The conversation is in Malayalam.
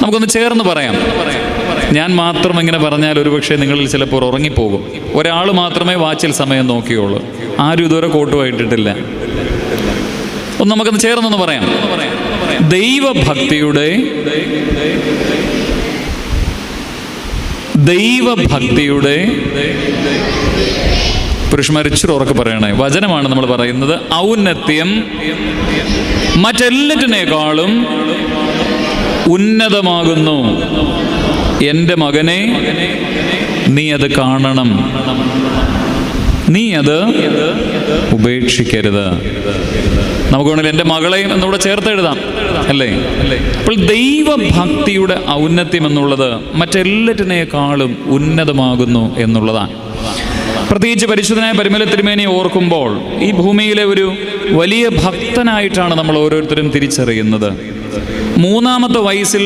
നമുക്കൊന്ന് ചേർന്ന് പറയാം. ഞാൻ മാത്രം ഇങ്ങനെ പറഞ്ഞാൽ ഒരുപക്ഷെ നിങ്ങളിൽ ചിലപ്പോൾ ഉറങ്ങിപ്പോകും. ഒരാൾ മാത്രമേ വാച്ചിൽ സമയം നോക്കിയുള്ളൂ, ആരും ഇതുവരെ കോട്ടുമായിട്ടിട്ടില്ല. ഒന്ന് നമുക്കൊന്ന് ചേർന്നൊന്ന് പറയാം. ദൈവഭക്തിയുടെ പുരുഷന്മാരിച്ചിരി ഉറക്കെ പറയണേ, വചനമാണ് നമ്മൾ പറയുന്നത്. ഔന്നത്യം മറ്റെല്ലാറ്റിനേക്കാളും ഉന്നതമാകുന്നു. എൻ്റെ മകനെ, നീ അത് കാണണം, നീ അത് ഉപേക്ഷിക്കരുത്. നമുക്ക് വേണമെങ്കിൽ എൻ്റെ മകളെയും എന്നൂടെ ചേർത്ത് എഴുതാം, അല്ലേ? അപ്പോൾ ദൈവഭക്തിയുടെ ഔന്നത്യം എന്നുള്ളത് മറ്റെല്ലാറ്റിനേക്കാളും ഉന്നതമാകുന്നു എന്നുള്ളതാണ്. പ്രത്യേകിച്ച് പരിശുദ്ധനായ പരിമല തിരുമേനിയെ ഓർക്കുമ്പോൾ ഈ ഭൂമിയിലെ ഒരു വലിയ ഭക്തനായിട്ടാണ് നമ്മൾ ഓരോരുത്തരും തിരിച്ചറിയുന്നത്. 3-ാമത്തെ വയസ്സിൽ